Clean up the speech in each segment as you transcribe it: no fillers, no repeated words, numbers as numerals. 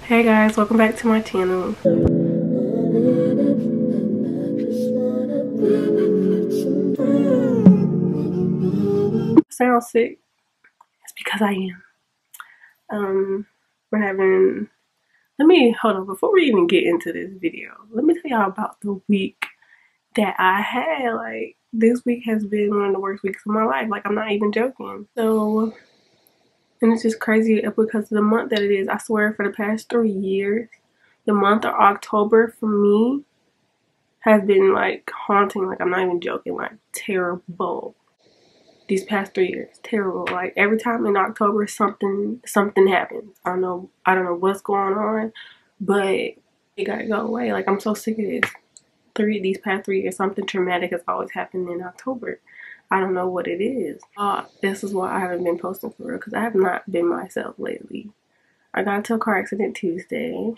Hey guys, welcome back to my channel. I sound sick. It's because I am. We're having, hold on, before we even get into this video, let me tell y'all about the week that I had. Like, this week has been one of the worst weeks of my life. Like, I'm not even joking. So, and it's just crazy because of the month that it is. I swear for the past 3 years, the month of October for me has been like haunting. Like, I'm not even joking, like terrible. These past 3 years, terrible. Like, every time in October something happens. I don't know what's going on, but it gotta go away. Like, I'm so sick of this. These past 3 years, something traumatic has always happened in October. I don't know what it is. This is why I haven't been posting for real, because I have not been myself lately. I got into a car accident Tuesday.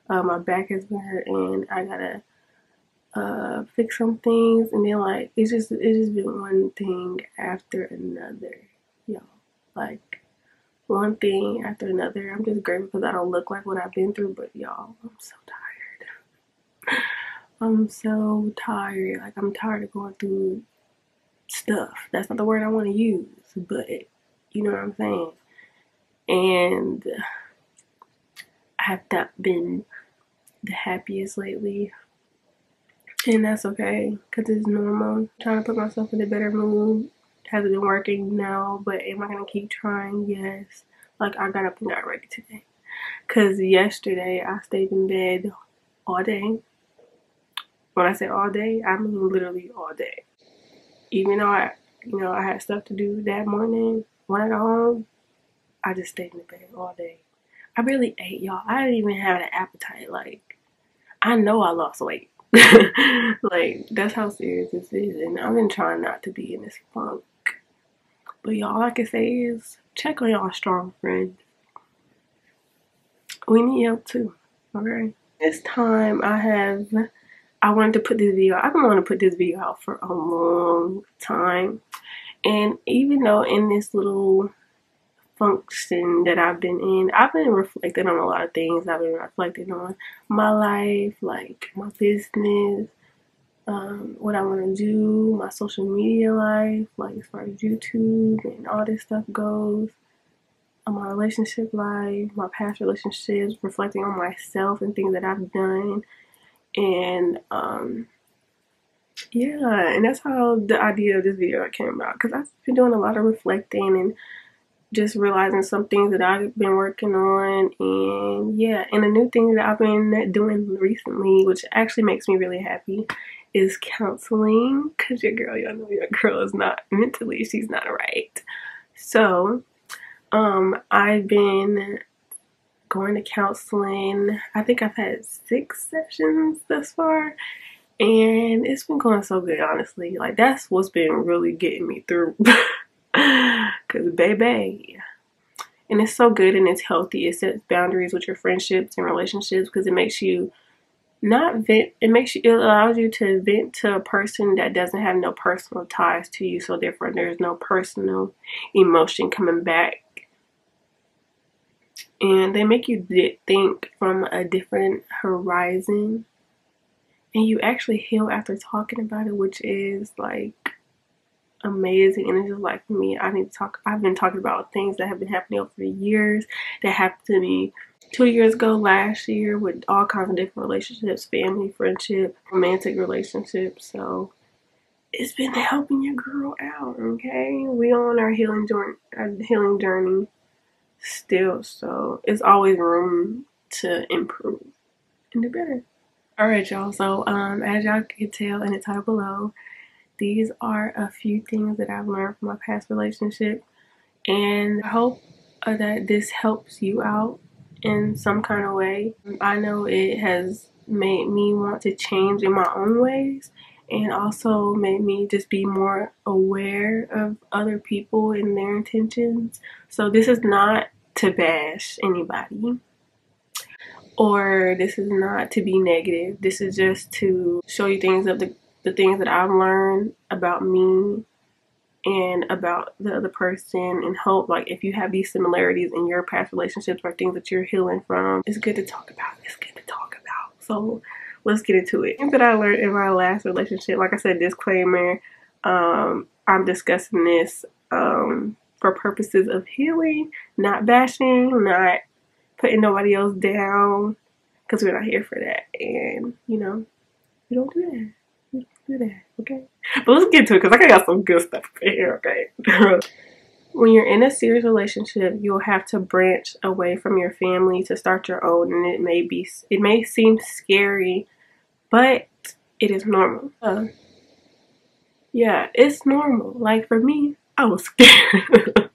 My back has been hurting. I gotta fix some things, and then like it's just been one thing after another, y'all. Like, one thing after another. I'm just grateful because I don't look like what I've been through, but y'all, I'm so tired. I'm so tired. Like, I'm tired of going through stuff. That's not the word I want to use, but you know what I'm saying. And I have not been the happiest lately. And that's okay, because it's normal. I'm trying to put myself in a better mood. Hasn't been working now, but am I going to keep trying? Yes. Like, I got up and got ready today. Because yesterday, I stayed in bed all day. When I say all day, I mean literally all day. Even though I had stuff to do that morning, when I got home, I just stayed in the bed all day. I barely ate, y'all. I didn't even have an appetite. Like, I know I lost weight. Like, that's how serious this is, and I've been trying not to be in this funk. But y'all, all I can say is check on y'all strong friends. We need help too. Okay. This time I wanted to put this video. I've been wanting to put this video out for a long time, and even though in this little function that I've been reflecting on a lot of things. I've been reflecting on my life, like my business, what I want to do, my social media life, like as far as YouTube and all this stuff goes, my relationship life, my past relationships, reflecting on myself and things that I've done, and yeah, and that's how the idea of this video came about, because I've been doing a lot of reflecting and just realizing some things that I've been working on, and yeah, and a new thing that I've been doing recently, which actually makes me really happy, is counseling. Because y'all know your girl is not mentally, she's not right. So I've been going to counseling. I think I've had 6 sessions thus far, and it's been going so good, honestly. Like, that's what's been really getting me through. Because baby, and it's so good and it's healthy. It sets boundaries with your friendships and relationships, because it makes you not vent. It allows you to vent to a person that doesn't have no personal ties to you, so therefore there's no personal emotion coming back, and they make you think from a different horizon, and you actually heal after talking about it, which is like amazing. And it's just like, for me, I've been talking about things that have been happening over the years, that happened to me 2 years ago, last year, with all kinds of different relationships, family, friendship, romantic relationships. So it's been helping your girl out. Okay, we on our healing journey still, so it's always room to improve and do better. All right, y'all, so as y'all can tell in the title below, these are a few things that I've learned from my past relationship, and I hope that this helps you out in some kind of way. I know it has made me want to change in my own ways, and also made me just be more aware of other people and their intentions. So this is not to bash anybody, or this is not to be negative. This is just to show you things of the things that I've learned about me and about the other person, and hope, like, if you have these similarities in your past relationships or things that you're healing from, it's good to talk about. It's good to talk about. So let's get into it. Things that I learned in my last relationship, like I said, disclaimer, I'm discussing this for purposes of healing, not bashing, not putting nobody else down, because we're not here for that. And, you know, we don't do that. We don't do that, okay? But let's get to it, because I got some good stuff in here, okay? When you're in a serious relationship, you'll have to branch away from your family to start your own, and it may seem scary, but it is normal. Yeah, it's normal. Like, for me, I was scared.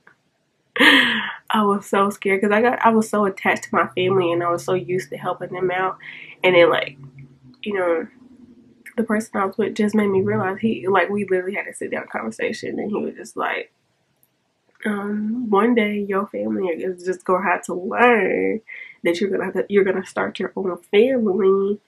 I was so scared because I was so attached to my family, and I was so used to helping them out. And then, like, you know, the person I was with just made me realize we literally had a sit down conversation, and he was just like, one day your family is just gonna have to learn that you're gonna start your own family,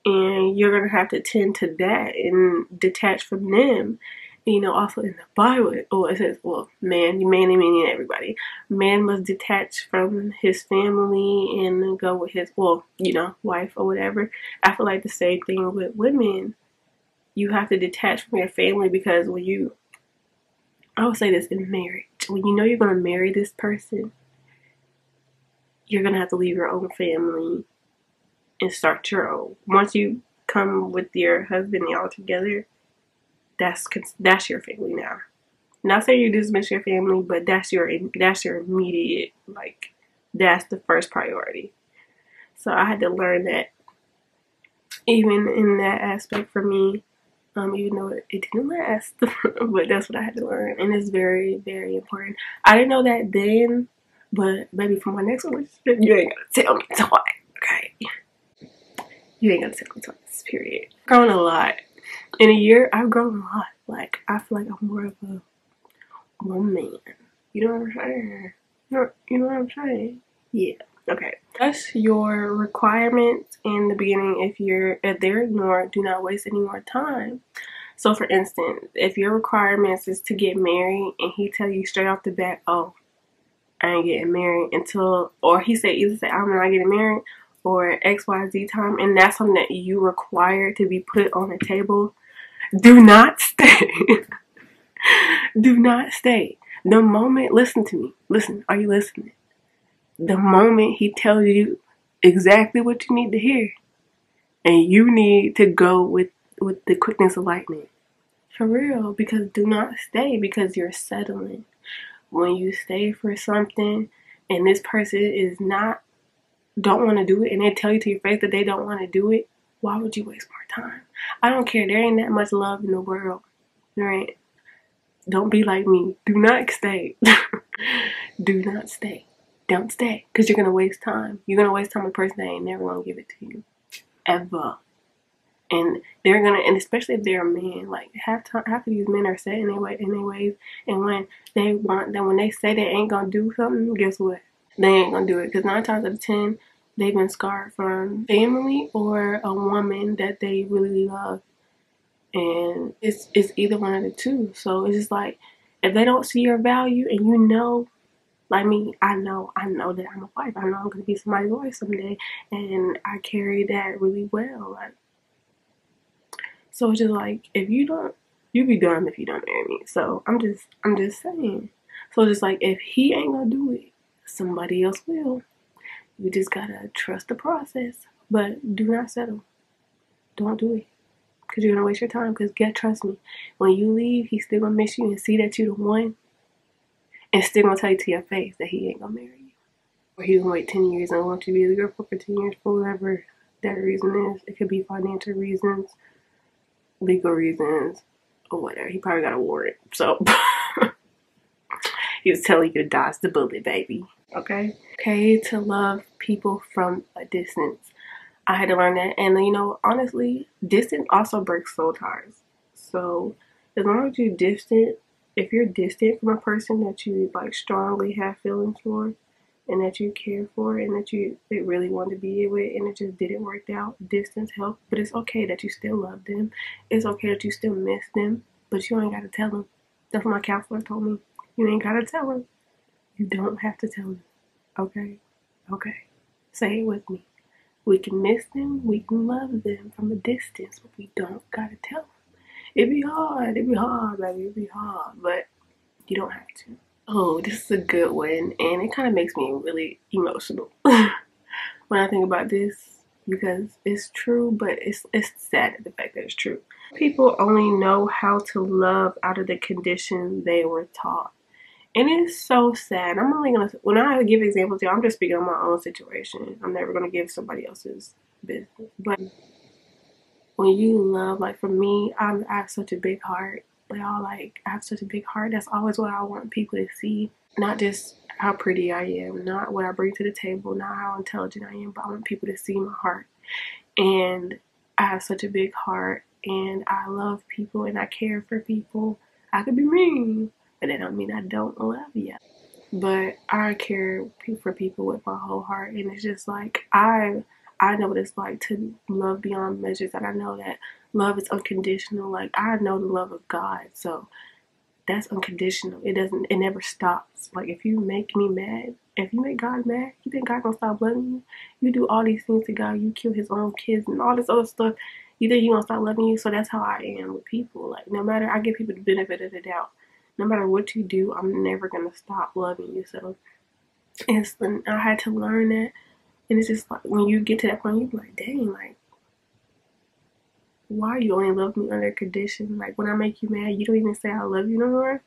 and you're gonna have to tend to that and detach from them. You know, also in the Bible, it says, well, meaning everybody, man must detach from his family and go with his, well, you know, wife or whatever. I feel like the same thing with women. You have to detach from your family, because I would say this in marriage, when you know you're going to marry this person, you're going to have to leave your own family and start your own. Once you come with your husband and y'all together, that's your family now. Not saying you dismiss your family, but that's your immediate, like, that's the first priority. So I had to learn that, even in that aspect for me, even though it didn't last, but that's what I had to learn, and it's very, very important. I didn't know that then, but maybe for my next relationship, you ain't gotta tell me twice, okay? You ain't gotta tell me twice, period. I've grown a lot. In a year, I've grown a lot. Like, I feel like I'm more of a woman. You know what I'm saying? You know what I'm saying? Yeah. Okay. That's your requirements in the beginning. If they're ignored, do not waste any more time. So, for instance, if your requirements is to get married, and he tell you straight off the bat, oh, I ain't getting married until, or he either say I'm not getting married, or XYZ time, and that's something that you require to be put on the table, do not stay. Do not stay. The moment, listen to me. Listen, are you listening? The moment he tells you exactly what you need to hear, and you need to go with the quickness of lightning. For real, because do not stay, because you're settling. When you stay for something and this person don't want to do it, and they tell you to your face that they don't want to do it, why would you waste more time? I don't care. There ain't that much love in the world. Right? Don't be like me. Do not stay. Do not stay. Don't stay, because you're going to waste time. You're going to waste time with a person that ain't never going to give it to you. Ever. And they're going to, and especially if they're a man, like, half of these men are set in their ways, and when they say they ain't going to do something, guess what? They ain't going to do it, because 9 times out of 10, they've been scarred from family or a woman that they really love. And it's either one of the two. So it's just like, if they don't see your value, and you know, like me, I know that I'm a wife. I know I'm gonna be somebody's wife someday, and I carry that really well. Like, so it's just like, if you don't, you be dumb if you don't marry me. So I'm just saying. So just like, if he ain't gonna do it, somebody else will. You just gotta trust the process, but do not settle. Don't do it. Because you're going to waste your time. Because trust me, when you leave, he's still going to miss you and see that you're the one. And still going to tell you to your face that he ain't going to marry you. Or he's going to wait 10 years and want you to be his girlfriend for 10 years for whatever that reason is. It could be financial reasons, legal reasons, or whatever. He probably got a warrant. So, he was telling you to dodge the bullet, baby. Okay? Okay to love people from a distance. I had to learn that. And, you know, honestly, distance also breaks soul ties. So as long as you're distant, if you're distant from a person that you, like, strongly have feelings for, and that you care for, and that they really want to be with, and it just didn't work out, distance helps. But it's okay that you still love them. It's okay that you still miss them, but you ain't got to tell them. That's what my counselor told me. You ain't gotta tell her. You don't have to tell them. Okay? Okay. Say it with me. We can miss them, we can love them from a distance, but we don't gotta tell them. It be hard, baby, it be hard, but you don't have to. Oh, this is a good one, and it kind of makes me really emotional when I think about this because it's true, but it's sad at the fact that it's true. People only know how to love out of the conditions they were taught. And it's so sad. I'm only gonna, when I give examples here, I'm just speaking on my own situation. I'm never gonna give somebody else's business. But when you love, like for me, I have such a big heart. I have such a big heart. That's always what I want people to see. Not just how pretty I am, not what I bring to the table, not how intelligent I am, but I want people to see my heart. And I have such a big heart, and I love people, and I care for people. I could be mean, but that don't mean I don't love you. But I care for people with my whole heart, and it's just like I know what it's like to love beyond measures, and I know that love is unconditional. Like I know the love of God, so that's unconditional. It never stops. Like if you make me mad, if you make God mad, you think God gonna stop loving you? You do all these things to God, you kill his own kids and all this other stuff. You think he gonna stop loving you? So that's how I am with people. Like no matter, I give people the benefit of the doubt. No matter what you do, I'm never gonna stop loving you. So I had to learn that, and it's just like when you get to that point, you be like, dang, like why you only love me under condition? Like when I make you mad, you don't even say I love you no more.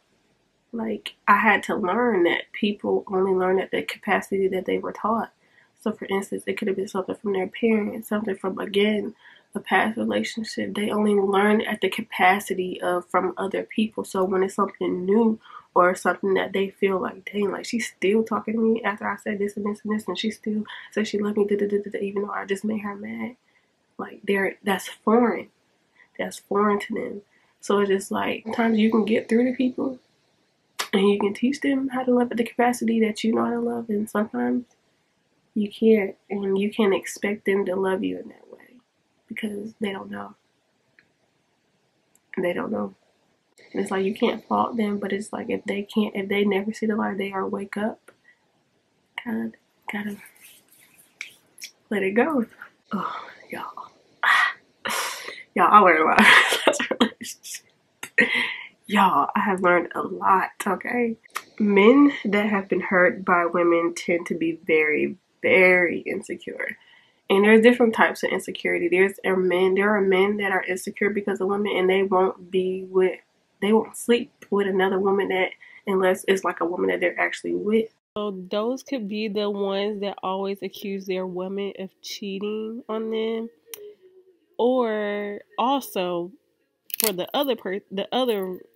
Like I had to learn that people only learn at the capacity that they were taught. So for instance, it could have been something from their parents, something from again a past relationship. They only learn at the capacity of from other people. So when it's something new or something that they feel like, dang, like she's still talking to me after I said this and this and this, and she still says she loved me, even though I just made her mad. Like that's foreign. That's foreign to them. So it's just like sometimes you can get through to people and you can teach them how to love at the capacity that you know how to love, and sometimes you can't, and you can't expect them to love you in that way because they don't know. They don't know. And it's like you can't fault them, but it's like if they never see the light, they are wake up. Gotta let it go. Oh, y'all. Y'all, I learned a lot. That's a relationship. Y'all, I have learned a lot, okay? Men that have been hurt by women tend to be very, very insecure. And there's different types of insecurity. There are men that are insecure because of women, and they won't sleep with another woman unless it's like a woman that they're actually with. So those could be the ones that always accuse their women of cheating on them. Or also for the other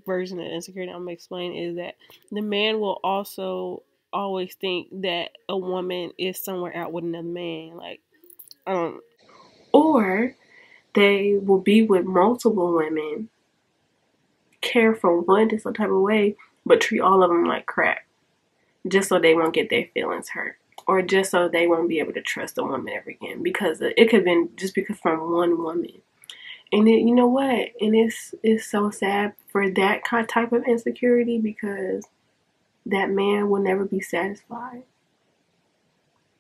version of insecurity I'm gonna explain is that the man will also always think that a woman is somewhere out with another man, like or they will be with multiple women, care for one in some type of way, but treat all of them like crap, just so they won't get their feelings hurt, or just so they won't be able to trust a woman ever again, because it could have been just because from one woman. And you know what? And it's so sad for that type of insecurity, because that man will never be satisfied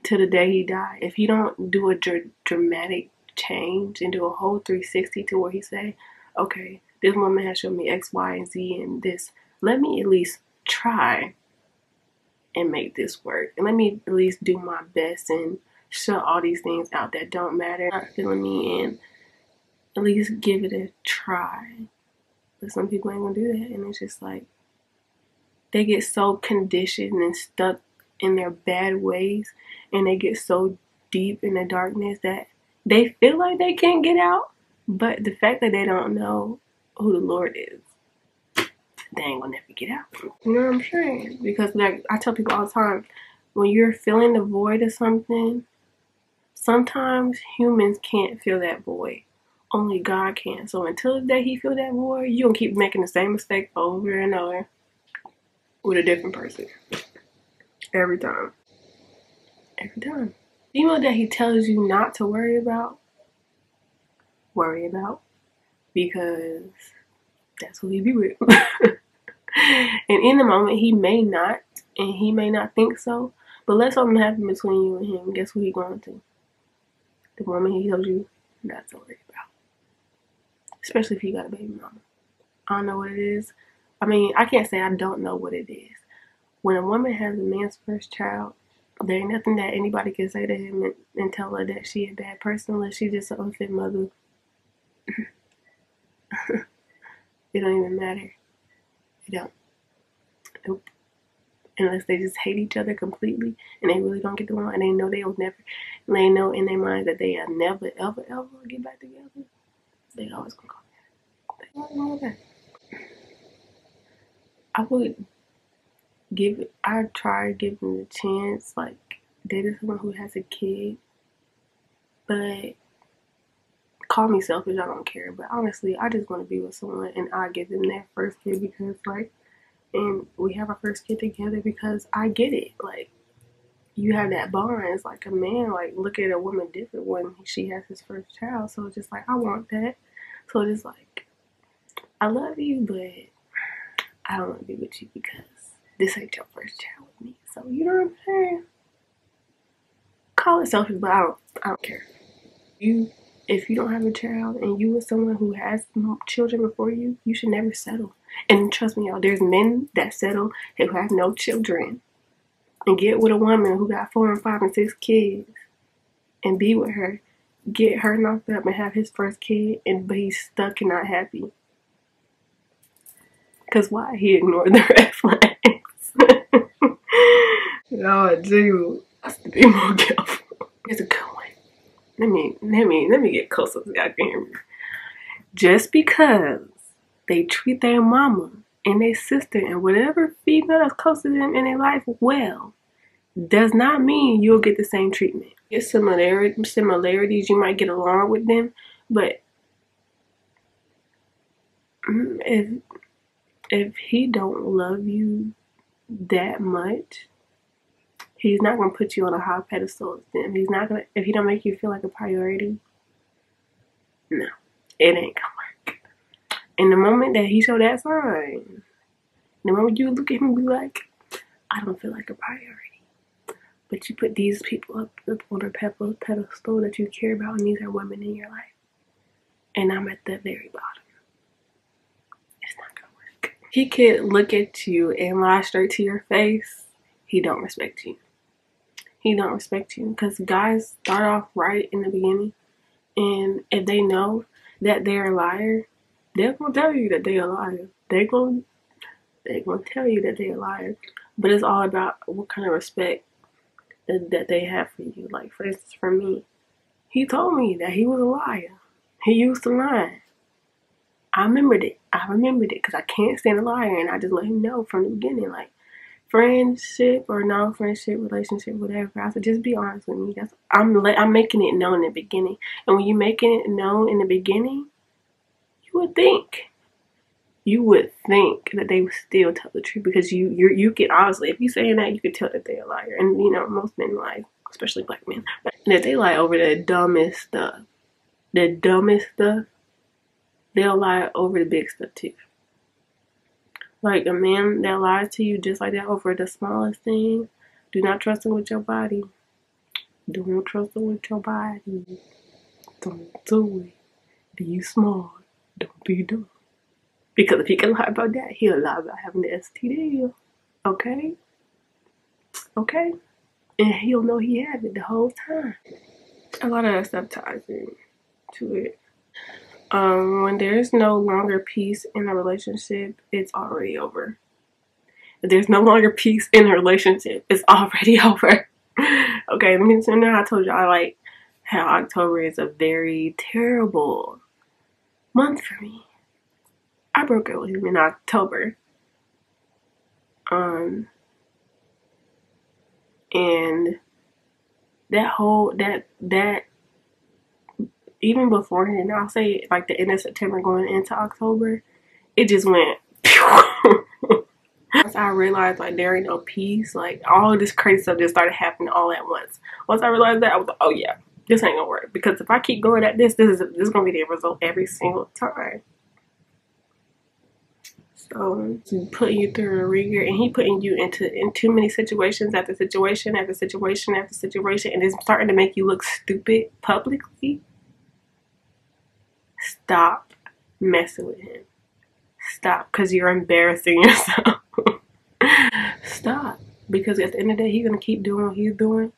till the day he dies. If he don't do a dramatic change and do a whole 360 to where he say, okay, this woman has shown me X, Y, and Z and this. Let me at least try and make this work. And let me at least do my best and shut all these things out that don't matter, not feeling me, and at least give it a try. But some people ain't gonna do that, and it's just like they get so conditioned and stuck in their bad ways, and they get so deep in the darkness that they feel like they can't get out. But the fact that they don't know who the Lord is, they ain't gonna never get out. You know what I'm saying? Because like I tell people all the time, when you're feeling the void of something, sometimes humans can't fill that void. Only God can. So until the day he feel that void, you gonna keep making the same mistake over and over with a different person. Every time. Every time. People that he tells you not to worry about, because that's who he be with. And in the moment, he may not, and he may not think so. But let something happen between you and him. Guess who he going to? The woman he told you not to worry about. Especially if he got a baby mama. I don't know what it is. I mean, I can't say I don't know what it is. When a woman has a man's first child, there ain't nothing that anybody can say to him and tell her that she a bad person unless she's just an unfit mother. It don't even matter. It don't. Nope. Unless they just hate each other completely and they really don't get along and they know they will never, and they know in their mind that they will never, ever, ever get back together. They always gonna go back. They always gonna go back. I would I'd try giving a chance, like dating someone who has a kid, but call me selfish, I don't care. But honestly, I just want to be with someone and I give them their first kid because, like, and we have our first kid together because I get it. Like, you have that bond. It's like a man, like, look at a woman different when she has his first child. So it's just like, I want that. So it's just like, I love you, but I don't want to be with you because this ain't your first child with me. So, you know what I'm saying? Call it selfish, but I don't care. If you don't have a child and you with someone who has children before you, you should never settle. And trust me, y'all, there's men that settle who have no children and get with a woman who got 4 and 5 and 6 kids and be with her, get her knocked up and have his first kid, but he's stuck and not happy. Because why? He ignored the red flags. Oh, dude, I have to be more careful. It's a good one. Let me get closer so y'all can hear me. Just because they treat their mama and their sister and whatever female that's close to them in their life well, does not mean you'll get the same treatment. Get similarities, you might get along with them, but if he don't love you that much, he's not gonna put you on a high pedestal with them. He's not gonna, if he don't make you feel like a priority, no, it ain't gonna work. And the moment that he showed that sign, the moment you look at him and be like, I don't feel like a priority. But you put these people up on a pedestal that you care about, and these are women in your life. And I'm at the very bottom. It's not gonna work. He could look at you and lie straight to your face. He don't respect you. He don't respect you. Because guys start off right in the beginning. And if they know that they're a liar, they're gonna tell you that they're a liar. They're gonna tell you that they're a liar. But it's all about what kind of respect that they have for you. Like, for instance, for me, he told me that he was a liar. He used to lie. I remembered it because I can't stand a liar, and I just let him know from the beginning, like, friendship or non-friendship, relationship, whatever. I said, just be honest with me. I'm making it known in the beginning. And when you're making it known in the beginning, you would think that they would still tell the truth, because you can, honestly, if you saying that, you could tell that they're a liar. And you know, most men lie, especially black men. But if they lie over the dumbest stuff, they'll lie over the big stuff too. Like a man that lies to you just like that over the smallest thing, do not trust him with your body. Don't trust him with your body. Don't do it. Be smart. Don't be dumb. Because if he can lie about that, he'll lie about having the STD. Okay? Okay? And he'll know he had it the whole time. A lot of that stuff ties into it. When there's no longer peace in a relationship, it's already over. If there's no longer peace in a relationship, it's already over. Okay, let me tell you how I told y'all, like, how October is a very terrible month for me. I broke up with him in October. And that even beforehand, I'll say like the end of September going into October, it just went once I realized like there ain't no peace, like all of this crazy stuff just started happening all at once. Once I realized that, I was like, oh yeah, this ain't gonna work, because if I keep going at this is gonna be the result every single time. So putting you through a ringer, and he putting you in too many situations after situation after situation after situation, and it's starting to make you look stupid publicly. Stop messing with him. Stop, because you're embarrassing yourself. Stop, because at the end of the day, he's gonna keep doing what he's doing.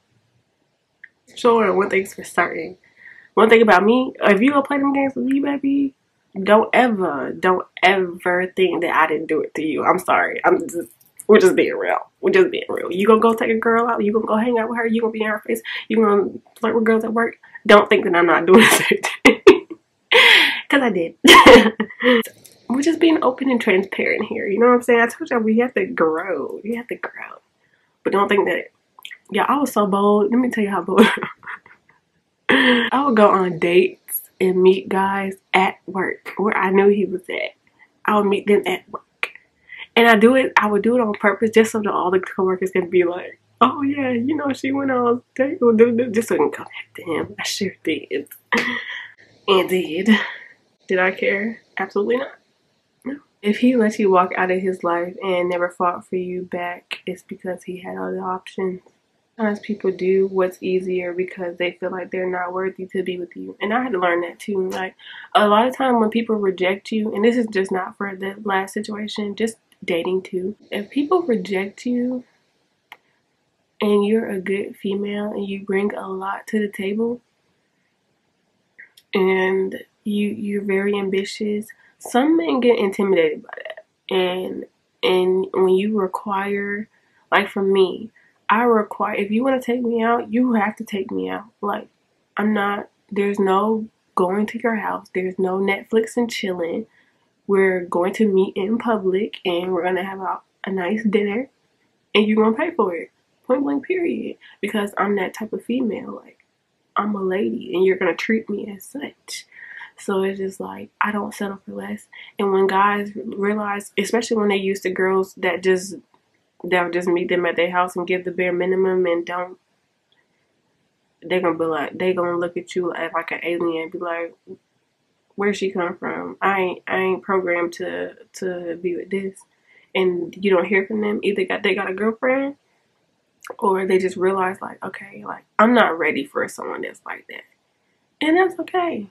Sure, one thing's for certain. One thing about me, if you gonna play them games with me, baby, don't ever think that I didn't do it to you. I'm sorry. We're just being real. We're just being real. You gonna go take a girl out, you gonna go hang out with her, you gonna be in her face, you gonna flirt with girls at work. Don't think that I'm not doing the same thing. Cause I did. We're just being open and transparent here. You know what I'm saying? I told y'all we have to grow. You have to grow. But don't think that, yeah, I was so bold. Let me tell you how bold. I would go on dates and meet guys at work where I knew he was at. I would meet them at work. And I would do it on purpose just so that all the coworkers can be like, oh yeah, you know, she went on a date with them, just so I can come back to him. I sure did. Indeed. Did I care? Absolutely not. No. If he lets you walk out of his life and never fought for you back, it's because he had other options. Sometimes people do what's easier because they feel like they're not worthy to be with you. And I had to learn that too. Like, a lot of time when people reject you, and this is just not for the last situation, just dating too. If people reject you and you're a good female and you bring a lot to the table and you're very ambitious, some men get intimidated by that. And when you require, like for me, I require, if you want to take me out, you have to take me out. Like, there's no going to your house. There's no Netflix and chilling. We're going to meet in public and we're going to have a nice dinner and you're going to pay for it. Point blank period. Because I'm that type of female. Like, I'm a lady and you're going to treat me as such. So it's just like, I don't settle for less. And when guys realize, especially when they're used to girls that they'll just meet them at their house and give the bare minimum and they're gonna be like, they gonna look at you like an alien and be like, where'd she come from? I ain't programmed to be with this. And you don't hear from them. Either they got a girlfriend or they just realize like, okay, like I'm not ready for someone that's like that. And that's okay.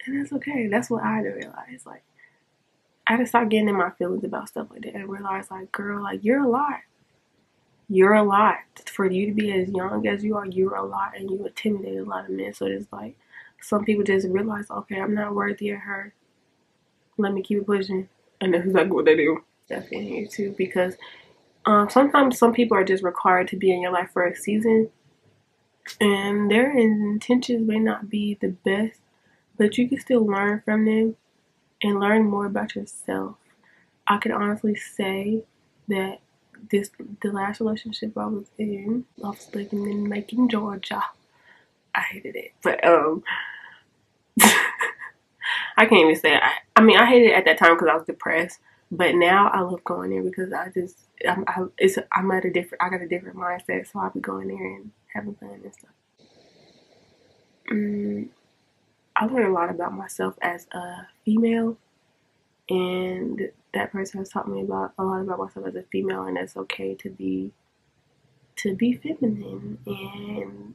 And that's okay. That's what I had to realize. Like, I had to start getting in my feelings about stuff like that and realize like, girl, like you're a lot. You're a lot. For you to be as young as you are, you're a lot, and you intimidate a lot of men. So it's like, some people just realize, okay, I'm not worthy of her. Let me keep it pushing. And that's exactly what they do. Stuff in here too, because sometimes some people are just required to be in your life for a season, and their intentions may not be the best, but you can still learn from them and learn more about yourself. I can honestly say that the last relationship I was living in Macon, Georgia. I hated it, but I can't even say it. I mean, I hated it at that time because I was depressed. But now I love going there because I got a different mindset, so I'll be going there and having fun and stuff. I learned a lot about myself as a female, and that person has taught me a lot about myself as a female, and it's okay to be feminine, and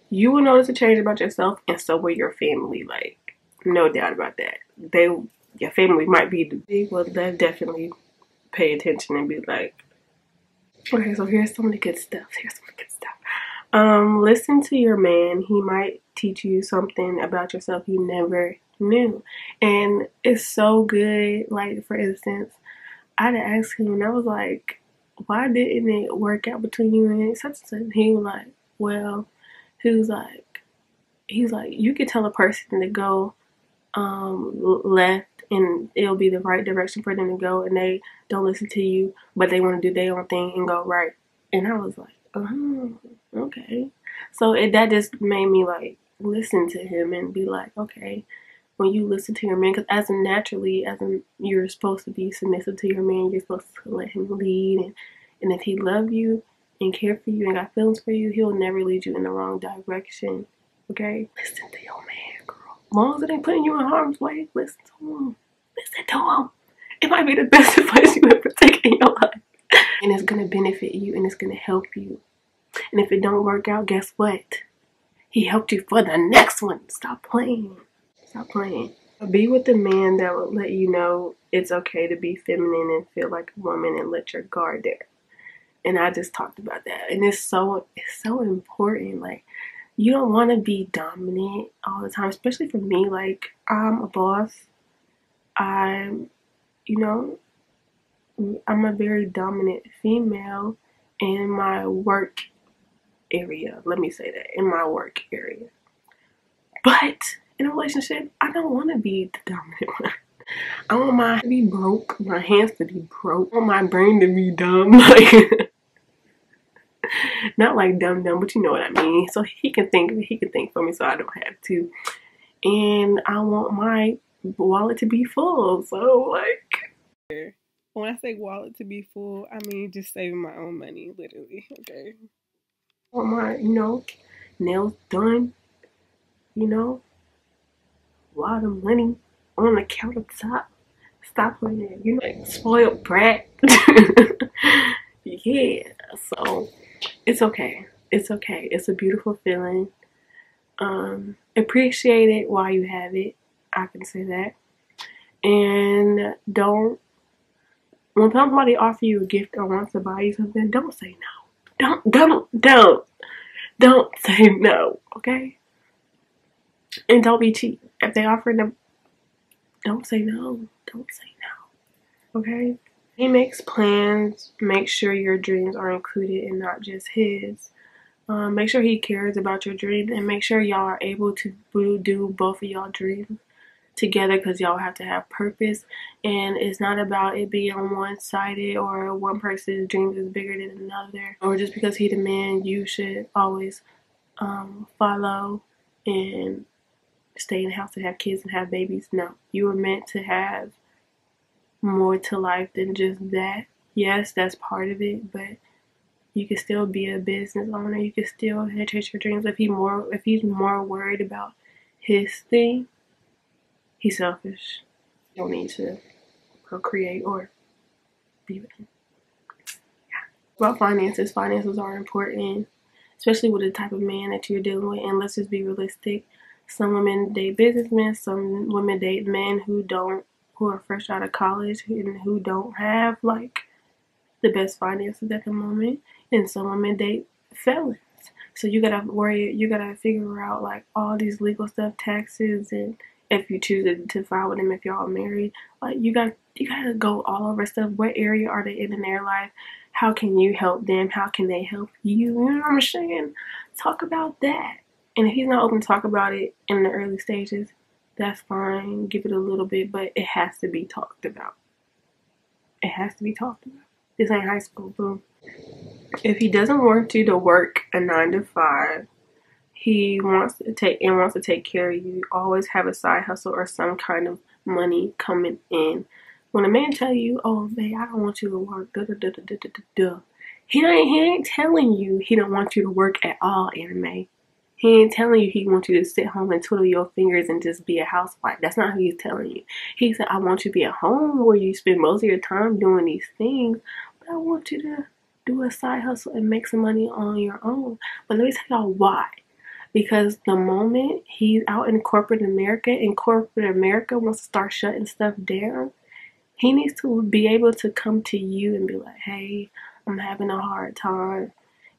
you will notice a change about yourself, and so will your family. Like, no doubt about that. Your family might be they will definitely pay attention and be like, okay, so here's some of the good stuff. Listen to your man. He might teach you something about yourself you never knew. And it's so good. Like, for instance, I had to ask him, and I was like, why didn't it work out between you and such and such? And he was like, well, he's like, you could tell a person to go left and it'll be the right direction for them to go, and they don't listen to you, but they want to do their own thing and go right. And I was like, okay. So that just made me like listen to him and be like, okay, when you listen to your man, because you're supposed to be submissive to your man, you're supposed to let him lead, and if he love you and care for you and got feelings for you, he'll never lead you in the wrong direction. Okay, listen to your man, girl. As long as it ain't putting you in harm's way, listen to him. listen to him. It might be the best advice you ever take in your life. And it's going to benefit you and it's going to help you. And if it don't work out, guess what? He helped you for the next one. Stop playing. Stop playing. Be with the man that will let you know it's okay to be feminine and feel like a woman and let your guard down. And I just talked about that. And it's so important. Like, you don't want to be dominant all the time, especially for me. Like, I'm a boss. I'm a very dominant female in my work area. Let me say that, in my work area. But in a relationship, I don't want to be the dominant one. I want mine to be broke, my hands to be broke, I want my brain to be dumb. Like, not like dumb, but you know what I mean. So he can think for me, so I don't have to. And I want my wallet to be full. So, like, when I say wallet to be full, I mean just saving my own money, literally. Okay. I want my, nails done. A lot of money on the countertop. Stop playing, like spoiled brat. Yeah, so it's okay. It's okay. It's a beautiful feeling. Appreciate it while you have it. I can say that. And when somebody offers you a gift or wants to buy you something, don't say no. Don't say no, okay? And don't be cheap. If they offer them, don't say no. Don't say no, okay? He makes plans. Make sure your dreams are included and not just his. Make sure he cares about your dreams and make sure y'all are able to do both of y'all dreams together, because y'all have to have purpose. And it's not about it being one-sided or one person's dreams is bigger than another, or just because he the man you should always follow and stay in the house and have kids and have babies. No, you were meant to have more to life than just that. Yes, that's part of it, but you can still be a business owner. You can still chase your dreams. If he's more worried about his thing, he's selfish. You don't need to procreate or be with him. Yeah. About finances. Finances are important, especially with the type of man that you're dealing with. And let's just be realistic. Some women date businessmen. Some women date men who are fresh out of college and who don't have like the best finances at the moment. And some women date felons. So you gotta figure out like all these legal stuff, taxes, and if you choose to file with them, if y'all married, like you gotta go all over stuff. What area are they in their life? How can you help them? How can they help you? You know what I'm saying? Talk about that. And if he's not open to talk about it in the early stages, that's fine. Give it a little bit, but it has to be talked about. It has to be talked about. This ain't high school, boo. If he doesn't want you to work a 9 to 5, he wants to take care of you. Always have a side hustle or some kind of money coming in. When a man tell you, "Oh, babe, I don't want you to work," he ain't telling you he don't want you to work at all, anime. He ain't telling you he wants you to sit home and twiddle your fingers and just be a housewife. That's not what he's telling you. He said, "I want you to be at home where you spend most of your time doing these things, but I want you to do a side hustle and make some money on your own." But let me tell y'all why. Because the moment he's out in corporate America and corporate America wants to start shutting stuff down, he needs to be able to come to you and be like, "Hey, I'm having a hard time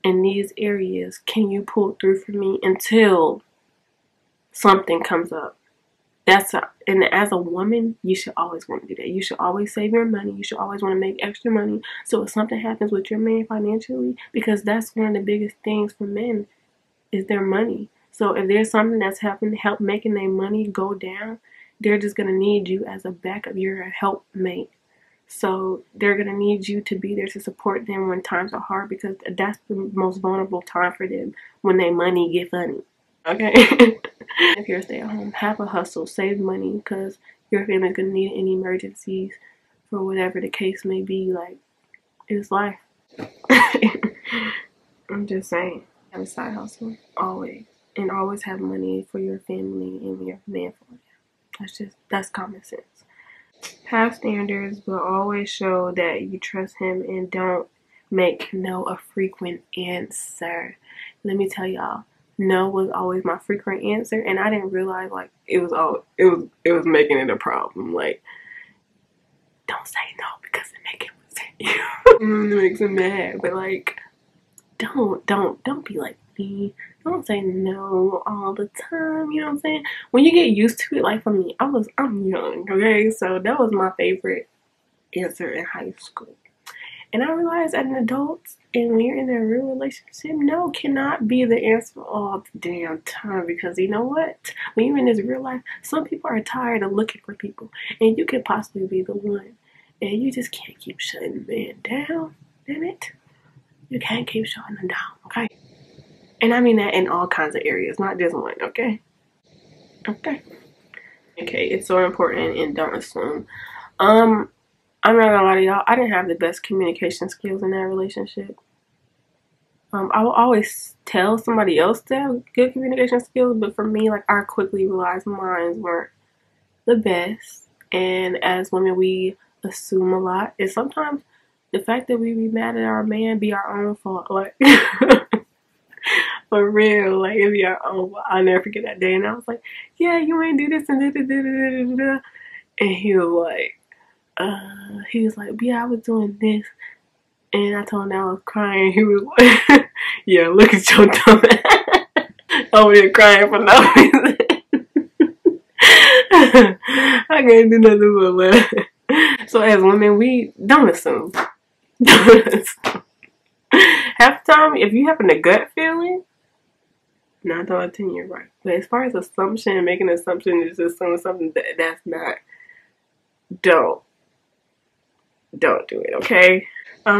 in these areas. Can you pull through for me until something comes up?" And as a woman, you should always want to do that. You should always save your money. You should always want to make extra money. So if something happens with your man financially, because that's one of the biggest things for men is their money. So if there's something that's help making their money go down, they're just going to need you as a backup. You're a helpmate. So they're going to need you to be there to support them when times are hard, because that's the most vulnerable time for them, when their money get funny. Okay? If you're a stay-at-home, have a hustle, save money, because your family's going to need it in emergencies for whatever the case may be. Like, it's life. I'm just saying. Have a side hustle, always. And always have money for your family and your man for you. That's common sense. Have standards, but always show that you trust him and don't make no a frequent answer. Let me tell y'all, no was always my frequent answer, and I didn't realize like it was making it a problem. Like, don't say no because it makes him upset you. It makes him mad, but like, don't be like me. Don't say no all the time, you know what I'm saying? When you get used to it, like for me, I'm young, okay? So that was my favorite answer in high school. And I realized as an adult, and when you're in a real relationship, no cannot be the answer all the damn time. Because you know what? When you're in this real life, some people are tired of looking for people. And you could possibly be the one. And you just can't keep shutting men down, damn it. You can't keep shutting them down, okay? And I mean that in all kinds of areas, not just one, okay? Okay. Okay, it's so important and don't assume. I'm not gonna lie to y'all, I didn't have the best communication skills in that relationship. I will always tell somebody else to have good communication skills, but for me, like, I quickly realized mine weren't the best. And as women, we assume a lot. And sometimes the fact that we be mad at our man be our own fault. Like, for real, like, it be our own fault. I'll never forget that day. And I was like, yeah, you ain't do this and da da da da da da. And he was like, yeah, I was doing this. And I told him that I was crying. He was like, yeah, look at your dumb ass over there crying for no reason. I can't do nothing but laugh. So as women, we don't assume. Don't assume. Half the time, if you having a gut feeling, 9 out of 10 you're right. But as far as assumption, making an assumption is just something that's not. Don't do it, okay?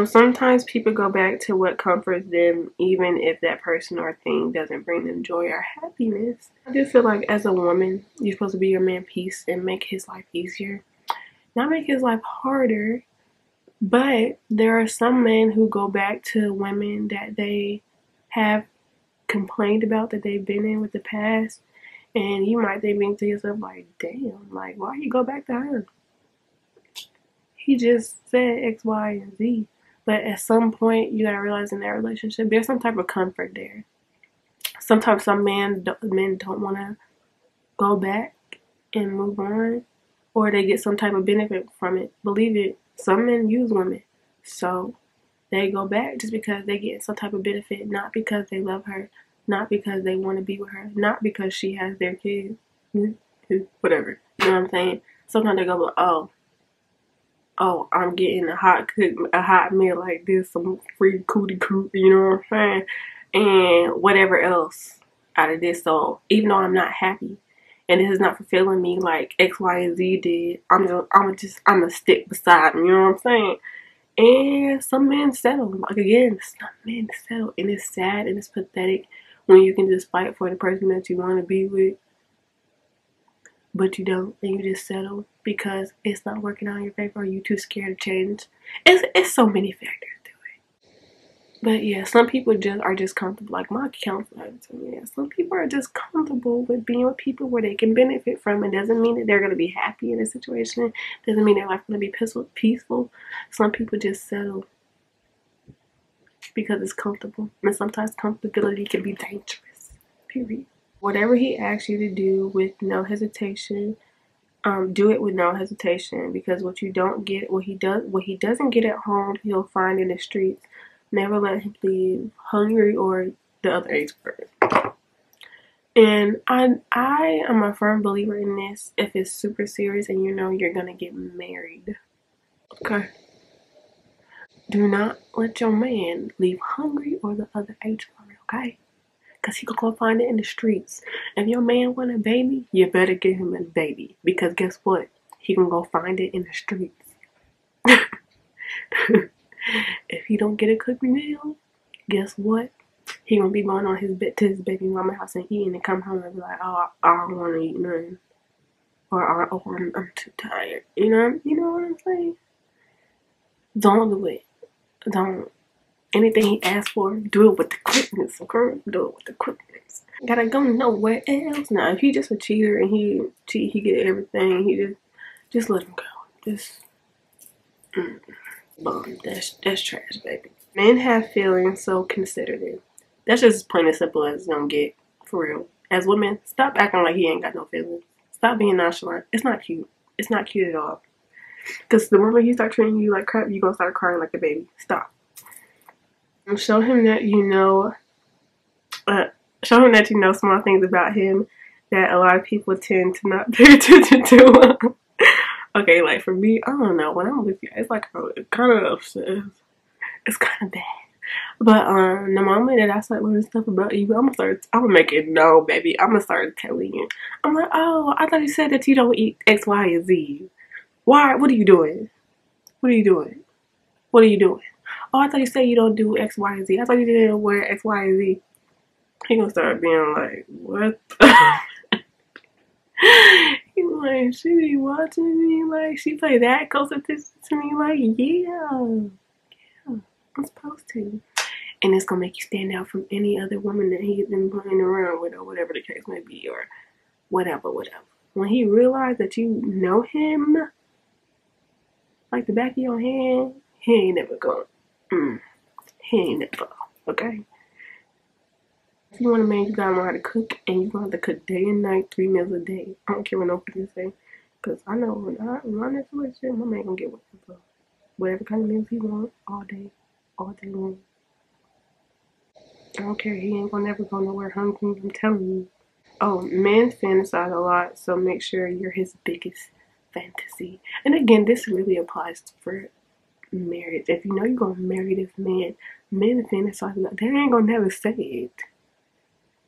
Sometimes people go back to what comforts them, even if that person or thing doesn't bring them joy or happiness. I just feel like as a woman, you're supposed to be your man peace and make his life easier. Not make his life harder, but there are some men who go back to women that they have complained about that they've been in with the past, and you might think to yourself like, damn, like, why you go back to her? He just said X, Y, and Z. But at some point, you gotta realize in that relationship, there's some type of comfort there. Sometimes some men don't want to go back and move on, or they get some type of benefit from it. Believe it, some men use women, so they go back just because they get some type of benefit, not because they love her, not because they want to be with her, not because she has their kids, whatever. You know what I'm saying? Sometimes they go like, oh, I'm getting a hot meal like this, some free cootie coot, you know what I'm saying? And whatever else out of this. So even though I'm not happy and this is not fulfilling me like X, Y, and Z did, I'm gonna stick beside him, you know what I'm saying? And some men settle. Like, again, some men settle, and it's sad and it's pathetic when you can just fight for the person that you want to be with, but you don't, and you just settle because it's not working out in your favor, or you too scared to change. It's so many factors to it. But yeah, some people are just comfortable. Like my counselor told me that some people are just comfortable with being with people where they can benefit from. It doesn't mean that they're gonna be happy in a situation. Doesn't mean their life gonna be peaceful. Some people just settle because it's comfortable, and sometimes comfortability can be dangerous. Period. Whatever he asks you to do with no hesitation, do it with no hesitation, because what he doesn't get at home, he'll find in the streets. Never let him leave hungry or the other H word. And I am a firm believer in this. If it's super serious and you know you're gonna get married, okay, do not let your man leave hungry or the other H word, okay? Because he gonna go find it in the streets. If your man want a baby, you better give him a baby. Because guess what? He gonna go find it in the streets. If he don't get a cooked meal, guess what? He gonna be going on his bed to his baby mama house and eating, and come home and be like, oh, I don't want to eat nothing. Or I'm too tired. You know what I'm saying? Don't do it. Don't. Anything he asks for, do it with the quickness, okay? Do it with the quickness. Gotta go nowhere else. Now, if he just a cheater and he get everything, he just let him go. This bum. That's trash, baby. Men have feelings, so consider them. That's just as plain and simple as it's gonna get, for real. As women, stop acting like he ain't got no feelings. Stop being nonchalant. It's not cute. It's not cute at all. Because the moment he start treating you like crap, you gonna start crying like a baby. Stop. And show him that you know. Show him that you know small things about him that a lot of people tend to not pay attention to. Okay, like for me, I don't know. When I'm with you, it's like kind of upset. It's kind of bad. But the moment that I start learning stuff about you, I'm gonna make it known, baby. I'm gonna start telling you. I'm like, oh, I thought you said that you don't eat X, Y, and Z. Why? What are you doing? What are you doing? What are you doing? Oh, I thought you said you don't do X, Y, and Z. I thought you didn't wear X, Y, and Z. He gonna start being like, what? He's like, she be watching me like she play that close attention to me. Like, yeah, I'm supposed to. And it's gonna make you stand out from any other woman that he's been playing around with, or whatever the case may be, or whatever. When he realized that you know him like the back of your hand, he ain't never going. He ain't never. Okay. If you want a man, you gotta know how to cook, and you gotta cook day and night, 3 meals a day. I don't care what nobody say, cause I know when I'm in a relationship, my man gonna get whatever kind of meals he wants all day long. I don't care. He ain't gonna never go nowhere hungry. I'm telling you. Oh, men fantasize a lot, so make sure you're his biggest fantasy. And again, this really applies for marriage. If you know you're gonna marry this man, men fantasize a lot. They ain't gonna never say it.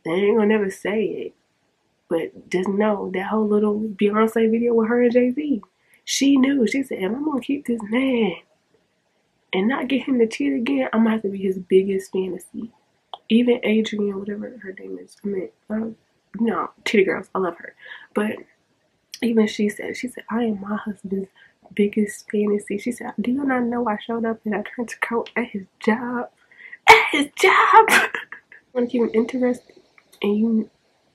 They ain't gonna never say it. But just know that whole little Beyonce video with her and Jay-Z, she knew. She said, if I'm gonna keep this man and not get him to cheat again, I'm gonna have to be his biggest fantasy. Even Adrienne, whatever her name is, no, Titty Girls, I love her. But even she said, I am my husband's biggest fantasy. She said, do you not know I showed up and I turned to coat at his job? At his job! I want to keep him interested, and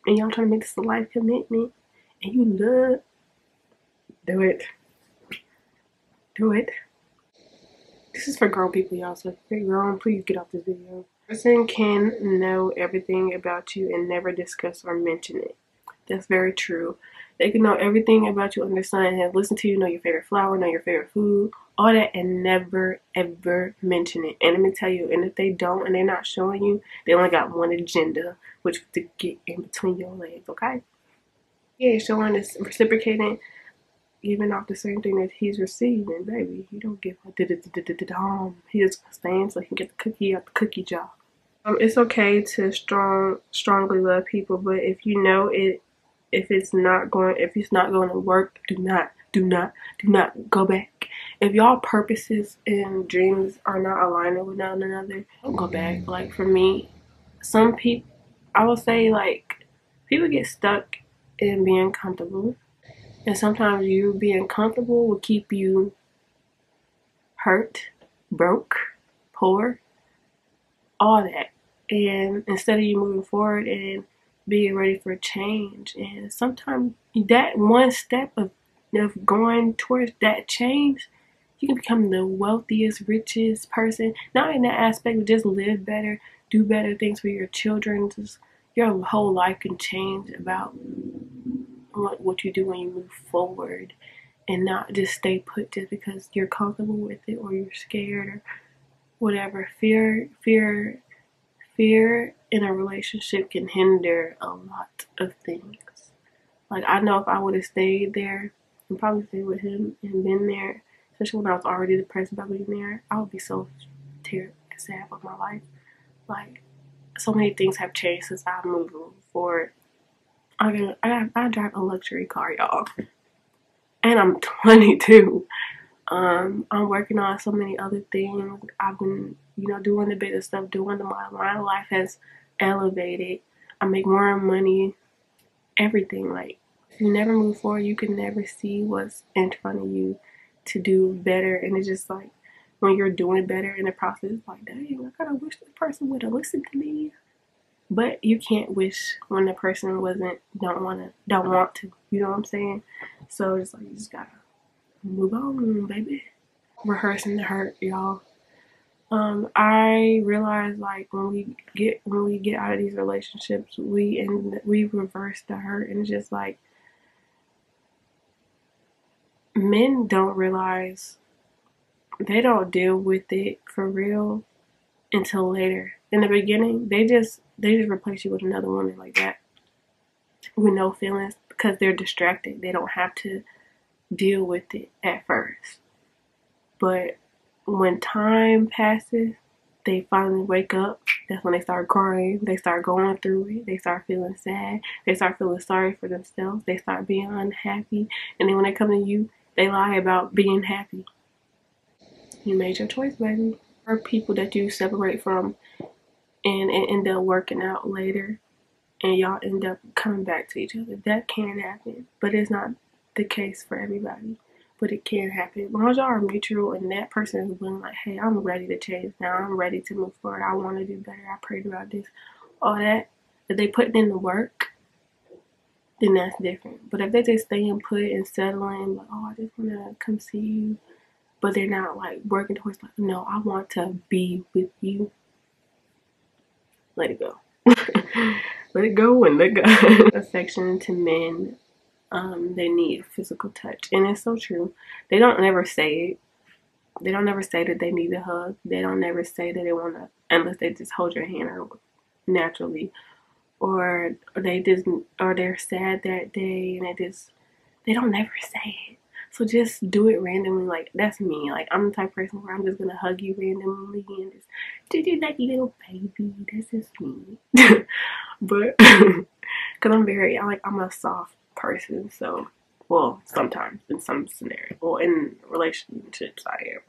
y'all trying to make this a life commitment, and you love, do it. Do it. This is for grown people, y'all, so if you're grown, please get off this video. A person can know everything about you and never discuss or mention it. That's very true. They can know everything about you under the sun and listen to you, know your favorite flower, know your favorite food, all that, and never ever mention it. And let me tell you, and if they don't and they're not showing you, they only got one agenda, which is to get in between your legs, okay? Yeah, showing this, reciprocating, even off the same thing that he's receiving, baby. You don't give a he just stands so he can get the cookie out the cookie jar. It's okay to strongly love people, but if you know it, if it's not going to work, do not go back. If y'all purposes and dreams are not aligning with one another, don't go back. Like for me, some people, I will say, like, people get stuck in being comfortable, and sometimes you being comfortable will keep you hurt, broke, poor, all that. And instead of you moving forward and being ready for change, and sometimes that one step of going towards that change, you can become the wealthiest, richest person. Not in that aspect, but just live better, do better things for your children. Just your whole life can change about what you do when you move forward, and not just stay put just because you're comfortable with it or you're scared or whatever. Fear in a relationship can hinder a lot of things. Like, I know if I would have stayed there and probably stayed with him and been there, especially when I was already depressed about being there, I would be so terrible and sad with my life. Like, so many things have changed since I moved forward. I drive a luxury car, y'all, and I'm 22. I'm working on so many other things. I've been, doing the bigger stuff, my life has elevated. I make more money, everything. Like, if you never move forward, you can never see what's in front of you to do better. And it's just like, when you're doing better in the process, it's like, dang, I kind of wish this person would have listened to me. But you can't wish when the person don't want to. You know what I'm saying? So it's like, you just gotta move on, baby. Rehearsing the hurt, y'all. I realize like when we get out of these relationships, we reverse the hurt, and it's just like men don't realize they don't deal with it for real until later. In the beginning, they just replace you with another woman like that with no feelings because they're distracted. They don't have to deal with it at first. But when time passes, they finally wake up. That's when they start crying. They start going through it. They start feeling sad. They start feeling sorry for themselves. They start being unhappy. And then when they come to you, they lie about being happy. You made your choice, baby. Or people that you separate from and it end up working out later and y'all end up coming back to each other. That can happen. But it's not the case for everybody. But it can happen. As long as y'all are mutual and that person is willing, like, hey, I'm ready to change now. I'm ready to move forward. I want to do better. I prayed about this. All that. If they put in the work, then that's different. But if they just staying put and settling, like, oh, I just want to come see you. But they're not, like, working towards, like, no, I want to be with you. Let it go. Let it go and let go. Affection to men. They need physical touch, and it's so true. They don't never say it. They don't never say that they need a hug. They don't never say that they want to, unless they just hold your hand or naturally, or they just, or they're sad that day, and they don't never say it. So just do it randomly. Like that's me. Like I'm the type of person where I'm just gonna hug you randomly and just do like little baby. This is me. But because I'm a soft person, so well sometimes in some scenarios, well in relationships I am.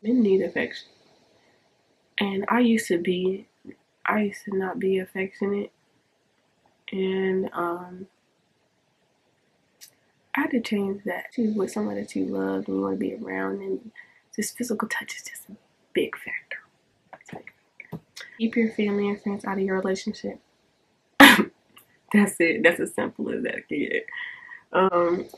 Men need affection, and I used to not be affectionate, and I had to change that. She's with someone that you love and you want to be around, and just physical touch is just a big factor. Keep your family and friends out of your relationship. That's it. That's as simple as that can get.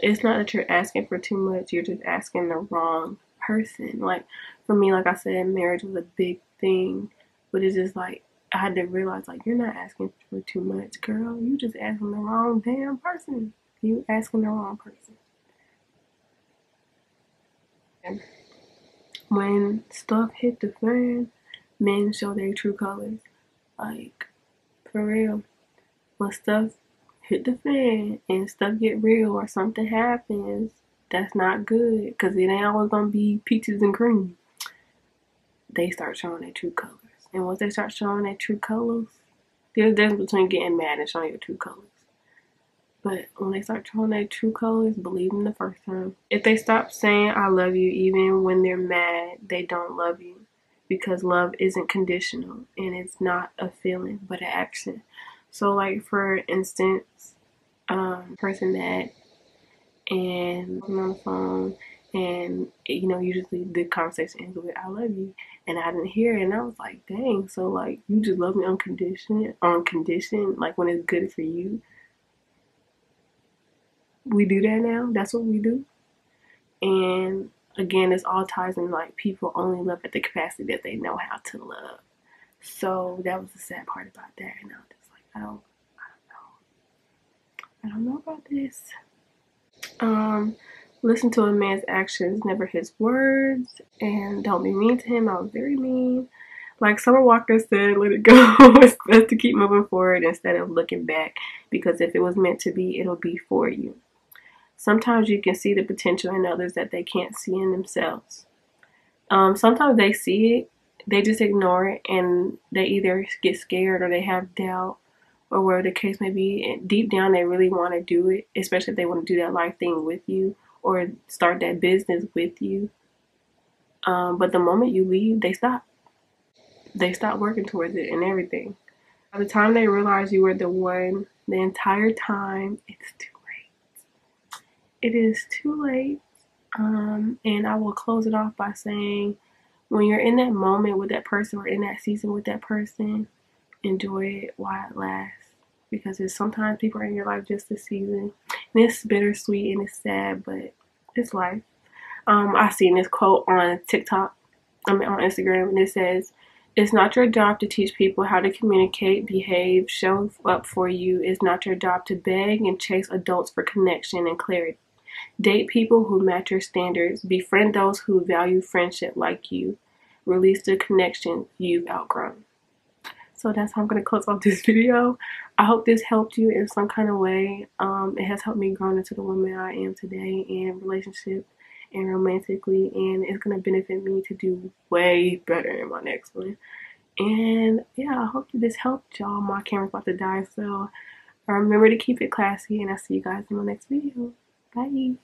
It's not that you're asking for too much. You're just asking the wrong person. Like for me, like I said, marriage was a big thing, but it's just like I had to realize like you're not asking for too much, girl. You just asking the wrong damn person. You asking the wrong person. And when stuff hit the fan, men show their true colors. Like for real, when stuff hit the fan and stuff get real or something happens, that's not good because it ain't always gonna be peaches and cream. They start showing their true colors, and once they start showing their true colors, there's a difference between getting mad and showing your true colors. But when they start showing their true colors, believe them the first time. If they stop saying I love you even when they're mad, they don't love you, because love isn't conditional and it's not a feeling but an action. So like for instance, person mad and I'm on the phone and usually the conversation ends with I love you, and I didn't hear it and I was like, dang, so like you just love me on condition, like when it's good for you. We do that now. That's what we do. And again, this all ties in like people only love at the capacity that they know how to love. So that was the sad part about that. And I was just like, I don't know about this. Listen to a man's actions, never his words, and don't be mean to him. I was very mean. Like Summer Walker said, let it go. It's best to keep moving forward instead of looking back, because if it was meant to be, it'll be for you. Sometimes you can see the potential in others that they can't see in themselves. Sometimes they see it, they just ignore it, and they either get scared or they have doubt, or whatever the case may be. And deep down, they really want to do it, especially if they want to do that life thing with you or start that business with you. But the moment you leave, they stop. They stop working towards it and everything. By the time they realize you were the one the entire time, it's too late. It is too late. And I will close it off by saying, when you're in that moment with that person or in that season with that person, enjoy it while it lasts. Because there's sometimes people are in your life just a season. And it's bittersweet and it's sad, but it's life. I seen this quote on TikTok, on Instagram, and it says, "It's not your job to teach people how to communicate, behave, show up for you. It's not your job to beg and chase adults for connection and clarity. Date people who match your standards. Befriend those who value friendship like you. Release the connections you've outgrown." So that's how I'm going to close off this video. I hope this helped you in some kind of way. It has helped me grow into the woman I am today in relationship and romantically, and it's going to benefit me to do way better in my next one. And yeah, I hope this helped y'all. My camera's about to die, so remember to keep it classy, and I'll see you guys in my next video. Bye.